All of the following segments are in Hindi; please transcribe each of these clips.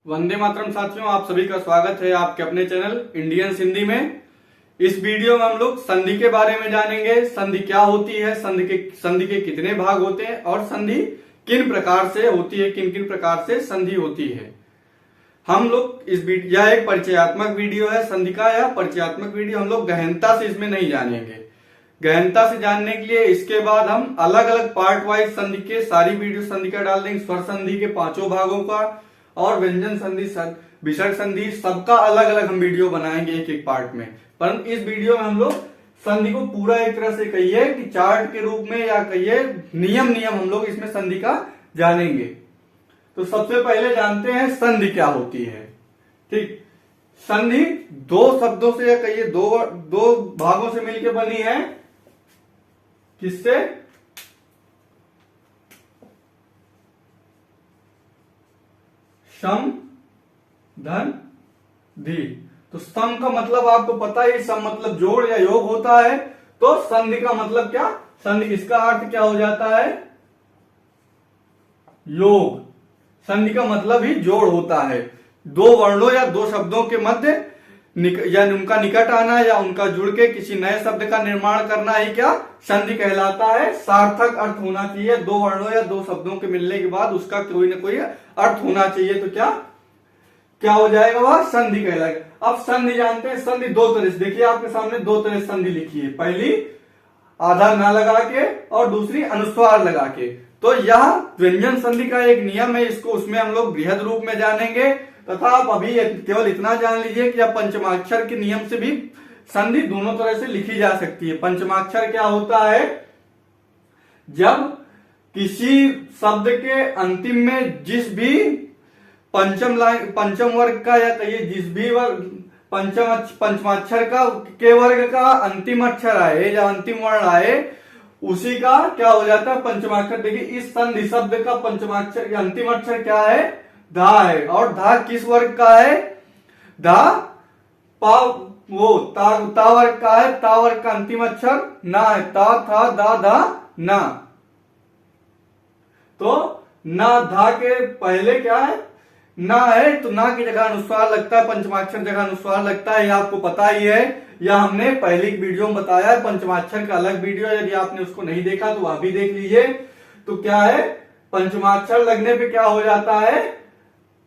वंदे मातरम साथियों, आप सभी का स्वागत है आपके अपने चैनल इंडियन हिंदी में। इस वीडियो में हम लोग संधि के बारे में जानेंगे। संधि क्या होती है, संधि के कितने भाग होते हैं और संधि किन प्रकार से होती है, किन किन प्रकार से संधि होती है। हम लोग यह एक परिचयात्मक वीडियो है। संधि का यह परिचयात्मक वीडियो हम लोग गहनता से इसमें नहीं जानेंगे। गहनता से जानने के लिए इसके बाद हम अलग अलग पार्ट वाइज संधि के सारी वीडियो संधि का डाल देंगे। स्वर संधि के 5 भागों का और व्यंजन संधि, विसर्ग संधि, सबका अलग अलग हम वीडियो बनाएंगे एक एक पार्ट में। परंतु इस वीडियो में हम लोग संधि को पूरा एक तरह से कहिए कि चार्ट के रूप में या कहिए नियम हम लोग इसमें संधि का जानेंगे। तो सबसे पहले जानते हैं संधि क्या होती है। ठीक, संधि दो शब्दों से या कहिए दो भागों से मिलकर बनी है। किससे? सम धन धी। तो सम का मतलब आपको पता है, सम मतलब जोड़ या योग होता है। तो संधि का मतलब क्या? संधि इसका अर्थ क्या हो जाता है? योग। संधि का मतलब ही जोड़ होता है। दो वर्णों या दो शब्दों के मध्य या उनका निकट आना या उनका जुड़ के किसी नए शब्द का निर्माण करना ही क्या संधि कहलाता है। सार्थक अर्थ होना चाहिए। दो वर्णों या दो शब्दों के मिलने के बाद उसका कोई ना कोई अर्थ होना चाहिए। तो क्या हो जाएगा? वह संधि कहलाएगा। अब संधि जानते हैं। संधि दो तरह से, देखिए आपके सामने दो तरह से संधि लिखी है। पहली आधार ना लगा के और दूसरी अनुस्वार लगा के। तो यह व्यंजन संधि का एक नियम है। इसको उसमें हम लोग बृहद रूप में जानेंगे। तथा आप अभी केवल इतना जान लीजिए कि आप पंचमाक्षर के नियम से भी संधि दोनों तरह से लिखी जा सकती है। पंचमाक्षर क्या होता है? जब किसी शब्द के अंतिम में जिस भी पंचम वर्ग का या कहिए जिस भी वर्ग पंचमाक्षर के वर्ग का अंतिम अक्षर आए या अंतिम वर्ण आए, उसी का क्या हो जाता है? पंचमाक्षर। देखिए इस संधि शब्द का पंचमाक्षर अंतिम अक्षर क्या है? धा है। और धा किस वर्ग का है? धा ता वर्ग का है। ता वर्ग का अंतिम अक्षर ना है। ता था दा धा ना। तो ना धा के पहले क्या है? ना है। तो ना की जगह अनुस्वार लगता है, पंचमाक्षर जगह अनुस्वार लगता है। यह आपको पता ही है। यह हमने पहली वीडियो में बताया है। पंचमाक्षर का अलग वीडियो, यदि आपने उसको नहीं देखा तो वह भी देख लीजिए। तो क्या है? पंचमाक्षर लगने पे क्या हो जाता है?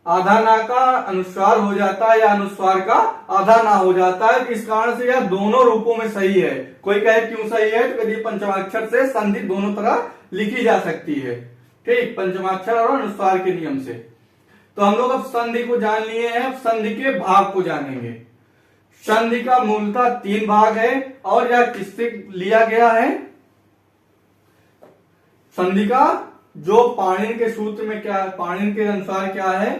आधा ना का अनुस्वार हो जाता है या अनुस्वार का आधा ना हो जाता है। इस कारण से यह दोनों रूपों में सही है। कोई कहे क्यों सही है? तो यदि पंचमाक्षर से संधि दोनों तरह लिखी जा सकती है। ठीक, पंचमाक्षर और अनुस्वार के नियम से। तो हम लोग अब संधि को जान लिए हैं। अब संधि के भाग को जानेंगे। संधि का मूलतः 3 भाग है। और यह किससे लिया गया है? संधि का जो पाणिनि के सूत्र में क्या है, पाणिनि के अनुसार क्या है?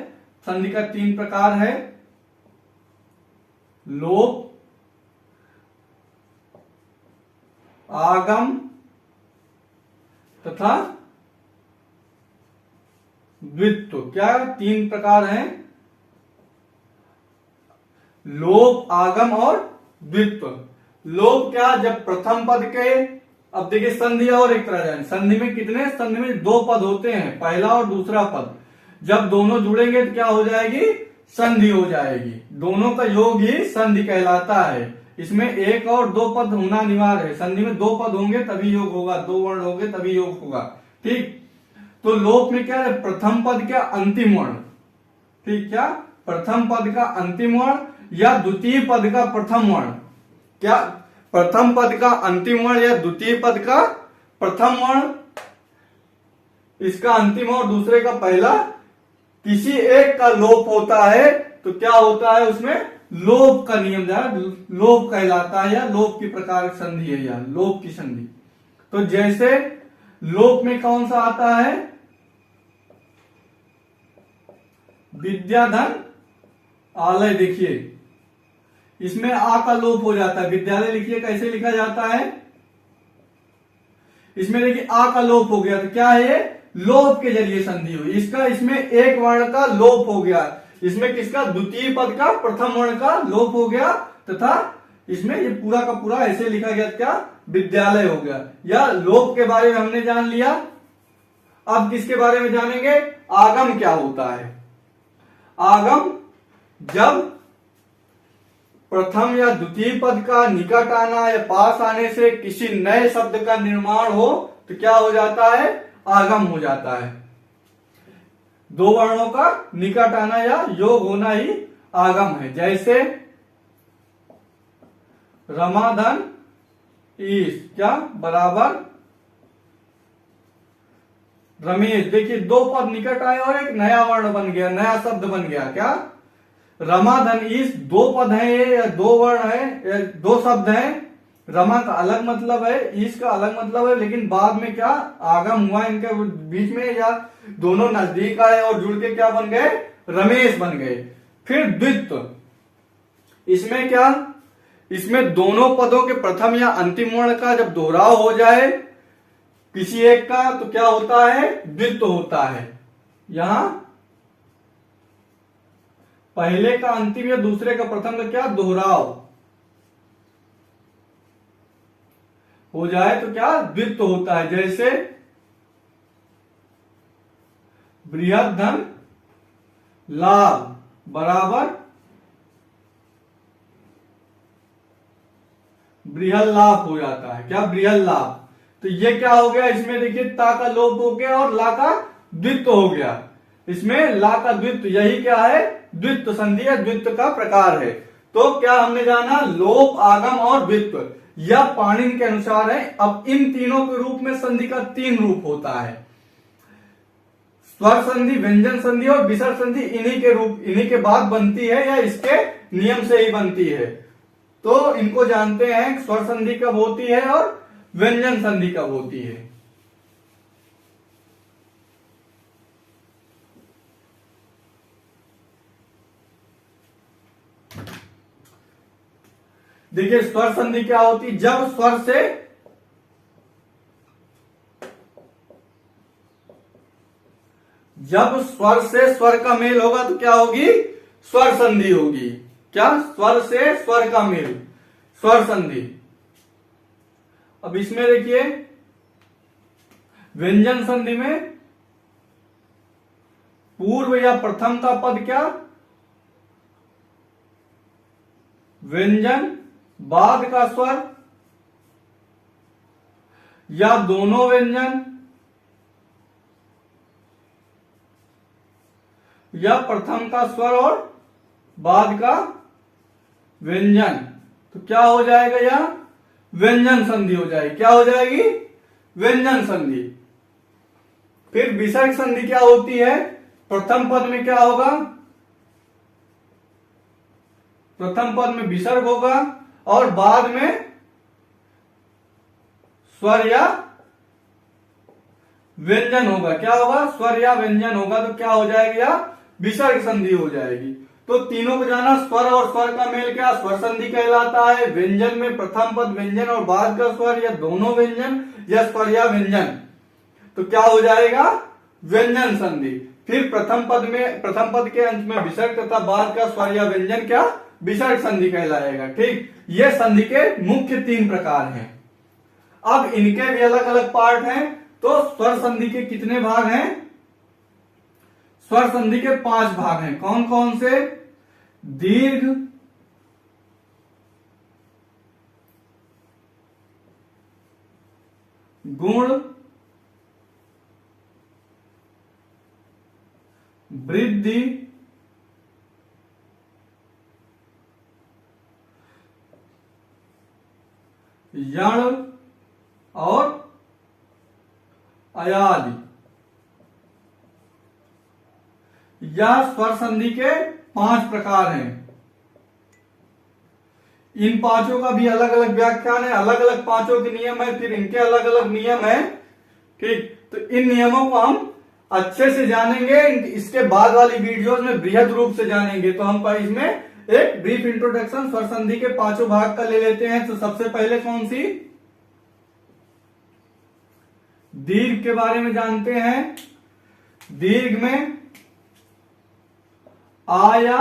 संधि का 3 प्रकार है। लोप, आगम तथा द्वित्व। क्या 3 प्रकार हैं? लोप, आगम और द्वित्व। लोप क्या? जब प्रथम पद के, अब देखिए संधि और एक तरह जाए। संधि में कितने? संधि में 2 पद होते हैं, पहला और दूसरा पद। जब दोनों जुड़ेंगे तो क्या हो जाएगी? संधि हो जाएगी। दोनों का योग ही संधि कहलाता है। इसमें 1 और 2 पद होना अनिवार्य है। संधि में 2 पद होंगे तभी योग होगा, 2 वर्ण होंगे तभी योग होगा। ठीक, तो लोप में क्या है? प्रथम पद का अंतिम वर्ण। ठीक, क्या? प्रथम पद का अंतिम वर्ण या द्वितीय पद का प्रथम वर्ण। क्या? प्रथम पद का अंतिम वर्ण या द्वितीय पद का प्रथम वर्ण, इसका अंतिम और दूसरे का पहला, किसी एक का लोप होता है तो क्या होता है? उसमें लोप का नियम लोप कहलाता है या लोप की प्रकार संधि है या लोप की संधि। तो जैसे लोप में कौन सा आता है? विद्याधन आलय। देखिए इसमें आ का लोप हो जाता है। विद्यालय लिखिए, कैसे लिखा जाता है? इसमें देखिए आ का लोप हो गया। तो क्या है? लोप के जरिए संधि हुई। इसका इसमें एक वर्ण का लोप हो गया। इसमें किसका? द्वितीय पद का प्रथम वर्ण का लोप हो गया। तथा इसमें ये पूरा का पूरा ऐसे लिखा गया। क्या? विद्यालय हो गया। या लोप के बारे में हमने जान लिया। अब किसके बारे में जानेंगे? आगम क्या होता है। आगम जब प्रथम या द्वितीय पद का निकट आना या पास आने से किसी नए शब्द का निर्माण हो तो क्या हो जाता है, आगम हो जाता है। दो वर्णों का निकट आना या योग होना ही आगम है। जैसे रमाधन ईश क्या बराबर रमेश। देखिए दो पद निकट आए और एक नया वर्ण बन गया, नया शब्द बन गया। क्या रमा धन ईश दो पद है ये या दो वर्ण है, दो शब्द हैं। रमा का अलग मतलब है, ईश का अलग मतलब है, लेकिन बाद में क्या आगम हुआ इनके बीच में या दोनों नजदीक आए और जुड़ के क्या बन गए, रमेश बन गए। फिर द्वित्व, इसमें क्या, इसमें दोनों पदों के प्रथम या अंतिम वर्ण का जब दोहराव हो जाए किसी एक का तो क्या होता है, द्वित्व होता है। यहां पहले का अंतिम या दूसरे का प्रथम का क्या दोहराव हो जाए तो क्या द्वित्व होता है। जैसे बृहद धन लाभ बराबर बृहद लाभ हो जाता है। क्या बृहद लाभ, तो ये क्या हो गया, इसमें देखिए ता का लोप हो गया और ला का द्वित्व हो गया। इसमें ला का द्वित्व, यही क्या है, द्वित्व संधि या द्वित्व का प्रकार है। तो क्या हमने जाना, लोप आगम और द्वित्व, यह पाणिनि के अनुसार है। अब इन तीनों के रूप में संधि का तीन रूप होता है, स्वर संधि, व्यंजन संधि और विसर्ग संधि। इन्हीं के बाद बनती है या इसके नियम से ही बनती है। तो इनको जानते हैं, स्वर संधि कब होती है और व्यंजन संधि कब होती है। देखिए स्वर संधि क्या होती, जब स्वर से स्वर का मेल होगा तो क्या होगी, स्वर संधि होगी। क्या, स्वर से स्वर का मेल, स्वर संधि। अब इसमें देखिए व्यंजन संधि में पूर्व या प्रथम का पद क्या, व्यंजन, बाद का स्वर या दोनों व्यंजन या प्रथम का स्वर और बाद का व्यंजन, तो क्या हो जाएगा, यह व्यंजन संधि हो जाएगी। क्या हो जाएगी, व्यंजन संधि। फिर विसर्ग संधि क्या होती है, प्रथम पद में क्या होगा, प्रथम पद में विसर्ग होगा और बाद में स्वर या व्यंजन होगा। क्या होगा, स्वर या व्यंजन होगा, तो क्या हो जाएगी, या विसर्ग संधि हो जाएगी। तो तीनों को जाना, स्वर और स्वर का मेल क्या स्वर संधि कहलाता है। व्यंजन में प्रथम पद व्यंजन और बाद का स्वर या दोनों व्यंजन या स्वर या व्यंजन, तो क्या हो जाएगा, व्यंजन संधि। फिर प्रथम पद के अंत में विसर्ग तथा बाद का स्वर या व्यंजन क्या विसर्ग संधि कहलाएगा। ठीक, ये संधि के मुख्य तीन प्रकार हैं। अब इनके भी अलग अलग पार्ट हैं। तो स्वर संधि के कितने भाग हैं, स्वर संधि के 5 भाग हैं। कौन कौन से, दीर्घ, गुण, वृद्धि, यण और अयादि। यह स्वर संधि के 5 प्रकार हैं। इन पांचों का भी अलग अलग व्याख्यान है, अलग अलग पांचों के नियम है, फिर इनके अलग अलग नियम है। ठीक, तो इन नियमों को हम अच्छे से जानेंगे, इसके बाद वाली वीडियोस में बृहद रूप से जानेंगे। तो हम इसमें एक ब्रीफ इंट्रोडक्शन स्वर संधि के 5 भाग का ले लेते हैं। तो सबसे पहले कौन सी, दीर्घ के बारे में जानते हैं। दीर्घ में आ या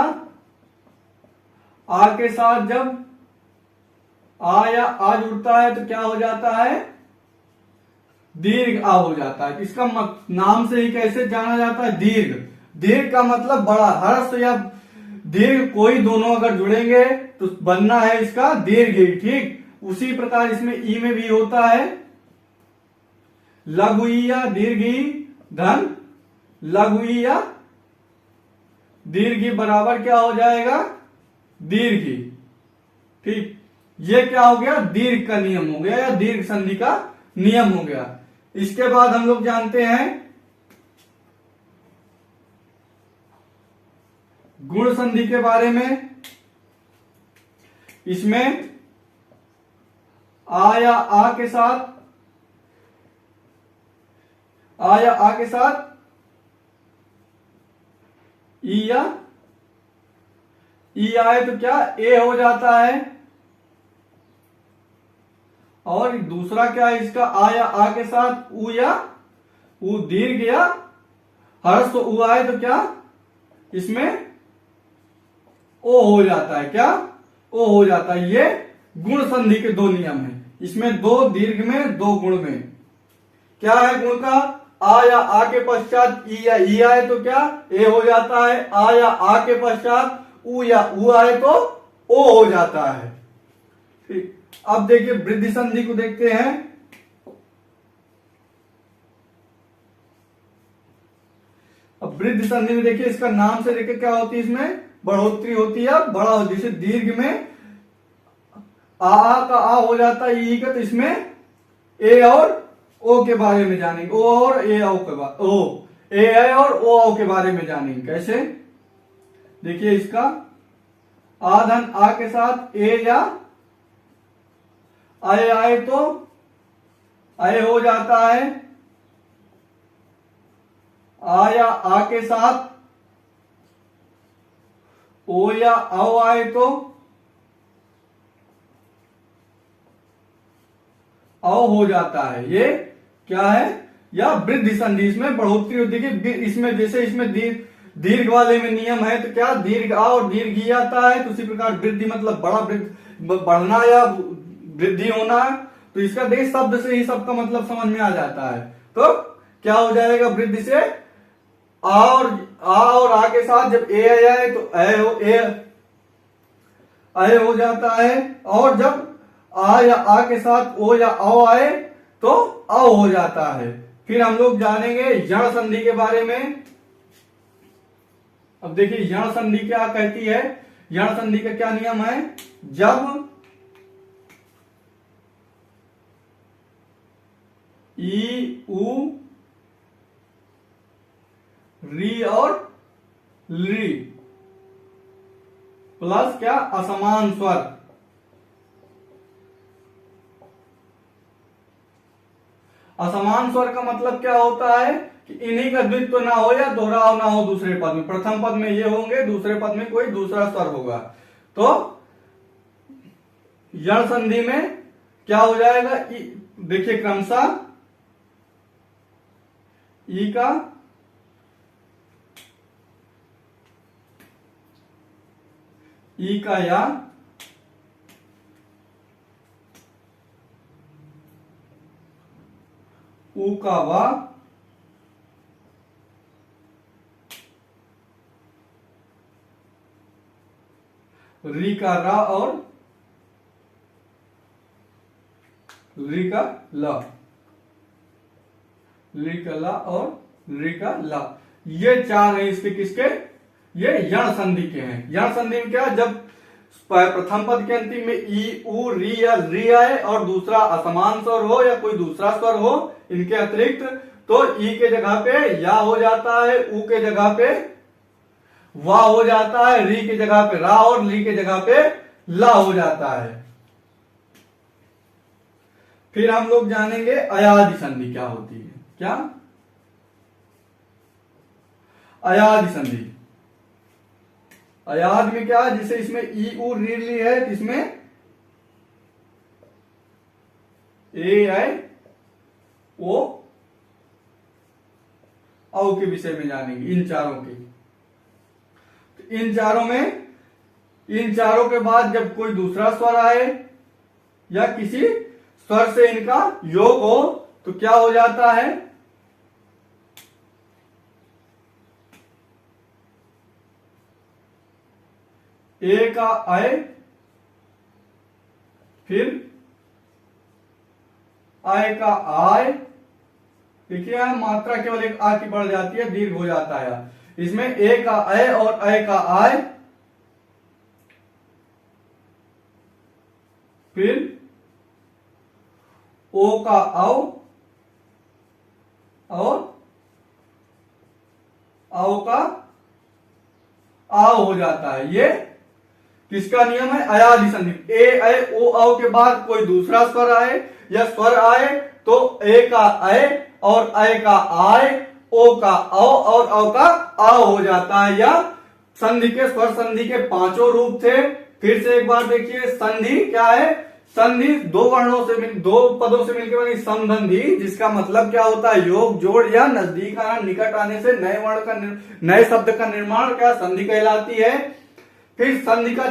आ के साथ जब आ या आ जुड़ता है तो क्या हो जाता है, दीर्घ आ हो जाता है। इसका नाम से ही कैसे जाना जाता है, दीर्घ। दीर्घ का मतलब बड़ा, हर्ष या दीर्घ कोई दोनों अगर जुड़ेंगे तो बनना है इसका दीर्घ ही, ठीक। उसी प्रकार इसमें ई में भी होता है लघु ई या दीर्घ ई धन लघु ई या दीर्घ ई बराबर क्या हो जाएगा दीर्घ ई, ठीक। ये क्या हो गया दीर्घ का नियम हो गया या दीर्घ संधि का नियम हो गया। इसके बाद हम लोग जानते हैं गुण संधि के बारे में। इसमें आ या आ के साथ ई या ई आए तो क्या ए हो जाता है, और दूसरा क्या है इसका आ या आ के साथ उ या उ दीर्घ या हर्ष तो उ आए तो क्या इसमें ओ हो जाता है, क्या ओ हो जाता है। ये गुण संधि के दो नियम है, इसमें दो दीर्घ में दो गुण में। क्या है गुण का आ या आ के पश्चात ई या ई आए तो क्या ए हो जाता है, आ या आ के पश्चात उ या उ आए तो ओ हो जाता है, ठीक। अब देखिए वृद्धि संधि को देखते हैं। अब वृद्धि संधि में देखिए इसका नाम से देखिए क्या होती है, इसमें बढ़ोतरी होती है, बड़ा होती है। जैसे दीर्घ में आ का आ हो जाता है ई का, तो इसमें ए और ओ के बारे में जानेंगे, ओ और ए ओ के बारे ओ ए और ओ के बारे में जानेंगे। कैसे देखिए इसका आ धन आ के साथ ए या आए आए तो आए हो जाता है, आ या आ के साथ ओ या आओ आए तो आओ हो जाता है। ये क्या है या वृद्धि संधि, इसमें बढ़ोतरी होती है। इसमें जैसे इसमें दीर्घ वाले में नियम है तो क्या दीर्घ आ और दीर्घ ई आता है, तो उसी प्रकार वृद्धि मतलब बढ़ना या वृद्धि होना, तो इसका देश शब्द से ही सबका मतलब समझ में आ जाता है। तो क्या हो जाएगा वृद्धि से आ और आ के साथ जब ए आए तो ए हो जाता है, और जब आ या आ के साथ ओ या औ आए तो औ हो जाता है। फिर हम लोग जानेंगे यण संधि के बारे में। अब देखिए यण संधि क्या कहती है, यण संधि का क्या नियम है, जब ई उ री और ली प्लस क्या असमान स्वर, असमान स्वर का मतलब क्या होता है कि इन्हीं का द्वित्व ना हो या दोहराव ना हो दूसरे पद में। प्रथम पद में ये होंगे, दूसरे पद में कोई दूसरा स्वर होगा। तो यण संधि में क्या हो जाएगा, देखिए क्रमशः ई का या उ का वा री का रा और री का ला, री का ला और री का ला, ये चार है इसके किसके, ये यण संधि के हैं। यण संधि में क्या, जब प्रथम पद के अंतिम में ई उ री या री आए और दूसरा असमान स्वर हो या कोई दूसरा स्वर हो इनके अतिरिक्त, तो ई के जगह पे या हो जाता है, उ के जगह पे वा हो जाता है, री के जगह पे रा और ली के जगह पे ला हो जाता है। फिर हम लोग जानेंगे अयादि संधि क्या होती है। क्या अयादि संधि, अयाद में क्या, जैसे इसमें ई उ री ली है तो इसमें ए आई ओ औ के विषय में जानेंगे, इन चारों के। तो इन चारों में, इन चारों के बाद जब कोई दूसरा स्वर आए या किसी स्वर से इनका योग हो तो क्या हो जाता है, ए का अय, फिर आय का आय। देखिए मात्रा केवल एक आ की बढ़ जाती है, दीर्घ हो जाता है। इसमें ए का अय और अय का आय, फिर ओ का औ और औ का आओ हो जाता है। ये किसका नियम है? अयादि संधि। ए अय ओ औ के बाद कोई दूसरा स्वर आए या स्वर आए तो ए का अय और अय का आय, ओ का औ और औ का आओ हो जाता है। या संधि के स्वर संधि के पांचों रूप थे। फिर से एक बार देखिए, संधि क्या है? संधि दो वर्णों से दो पदों से मिलकर बनी समसंधि, जिसका मतलब क्या होता है? योग, जोड़ या नजदीक आना, निकट आने से नए वर्ण का नए शब्द का निर्माण क्या संधि कहलाती है। फिर संधि का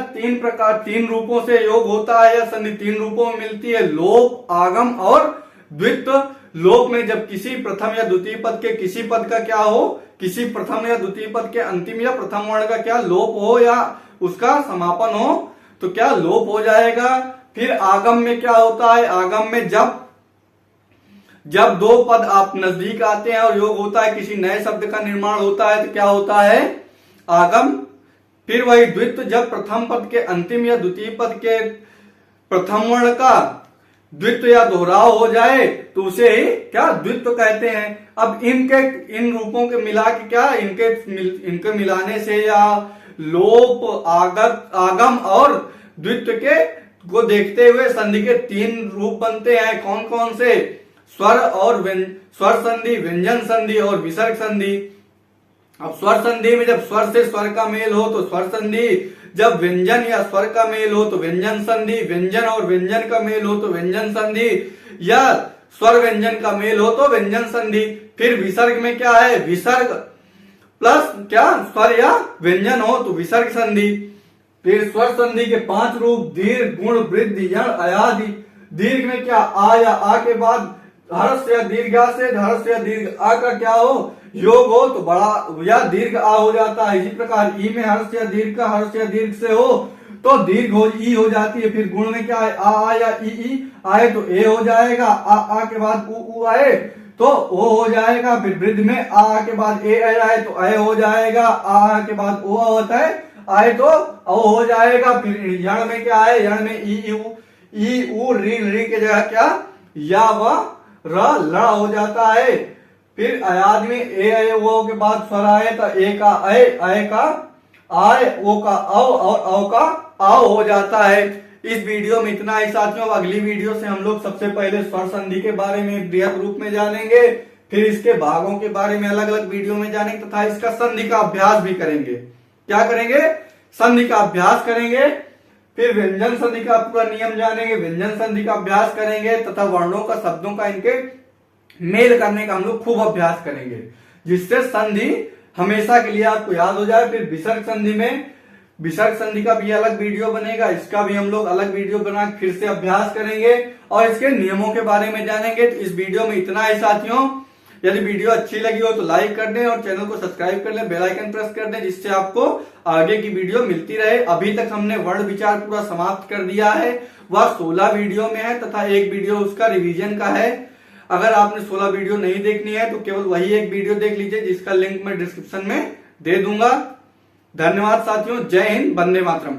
तीन रूपों से योग होता है या संधि तीन रूपों में मिलती है, लोप, आगम और द्वित्व। लोप में जब किसी प्रथम या द्वितीय पद के किसी पद का क्या हो, किसी प्रथम या द्वितीय पद के अंतिम या प्रथम वर्ण का क्या लोप हो या उसका समापन हो तो क्या लोप हो जाएगा। फिर आगम में क्या होता है? आगम में जब दो पद आप नजदीक आते हैं और योग होता है, किसी नए शब्द का निर्माण होता है तो क्या होता है? आगम। फिर वही द्वित्व, जब प्रथम पद के अंतिम या द्वितीय पद के प्रथम वर्ण का द्वित्व या दोहराव हो जाए तो उसे ही क्या द्वित्व कहते हैं। अब इन रूपों के मिला के क्या इनके मिलाने से या लोप, आगम और द्वित्व के को देखते हुए संधि के तीन रूप बनते हैं। कौन कौन से? स्वर संधि, व्यंजन संधि और विसर्ग संधि। अब स्वर संधि में जब स्वर से स्वर का मेल हो तो स्वर संधि, जब व्यंजन या स्वर का मेल हो तो व्यंजन संधि, व्यंजन और व्यंजन का मेल हो तो व्यंजन संधि, या स्वर व्यंजन का मेल हो तो व्यंजन संधि। फिर विसर्ग में क्या है? विसर्ग प्लस क्या स्वर या व्यंजन हो तो विसर्ग संधि। फिर स्वर संधि के 5 रूप, दीर्घ, गुण, वृद्धि, यण, अयादि। दीर्घ में क्या? आ या आ के बाद हर्ष या दीर्घा से हर्ष या दीर्घ आ का क्या हो? योग हो तो बड़ा या दीर्घ आ हो जाता है। इसी प्रकार ई में हर्ष या दीर्घ का हर्ष या दीर्घ से हो तो दीर्घ हो ई हो जाती है। फिर गुण में क्या है? आ या ई आए तो ए हो जाएगा, आ के बाद उ आए तो ओ हो जाएगा। फिर वृद्धि में आ के बाद ए आए तो अय हो जाएगा, आ के बाद ओ होता है आए तो ओ हो जाएगा। फिर यण में क्या है? यण में ई उ री के जगह क्या या व र ल हो जाता है। फिर अयाद में ए अय वो के बाद स्वर आए तो ए का अय, अय का आय, ओ का औ और औ का आओ हो जाता है। इस वीडियो में इतना ही साथियों। अगली वीडियो से हम लोग सबसे पहले स्वर संधि के बारे में बृहद रूप में जानेंगे, फिर इसके भागों के बारे में अलग अलग वीडियो में जानेंगे तथा इसका संधि का अभ्यास भी करेंगे। क्या करेंगे? संधि का अभ्यास करेंगे। फिर व्यंजन संधि का पूरा नियम जानेंगे, व्यंजन संधि का अभ्यास करेंगे तथा वर्णों का, शब्दों का इनके मेल करने का हम लोग खूब अभ्यास करेंगे, जिससे संधि हमेशा के लिए आपको याद हो जाए। फिर विसर्ग संधि में विसर्ग संधि का भी अलग वीडियो बनेगा, इसका भी हम लोग अलग वीडियो बना फिर से अभ्यास करेंगे और इसके नियमों के बारे में जानेंगे। तो इस वीडियो में इतना ही साथियों। यदि वीडियो अच्छी लगी हो तो लाइक कर दें और चैनल को सब्सक्राइब कर लें, बेल आइकन प्रेस कर दें, जिससे आपको आगे की वीडियो मिलती रहे। अभी तक हमने वर्ण विचार पूरा समाप्त कर दिया है, वह 16 वीडियो में है तथा एक वीडियो उसका रिवीजन का है। अगर आपने 16 वीडियो नहीं देखनी है तो केवल वही एक वीडियो देख लीजिए, जिसका लिंक मैं डिस्क्रिप्शन में दे दूंगा। धन्यवाद साथियों। जय हिंद, वंदे मातरम।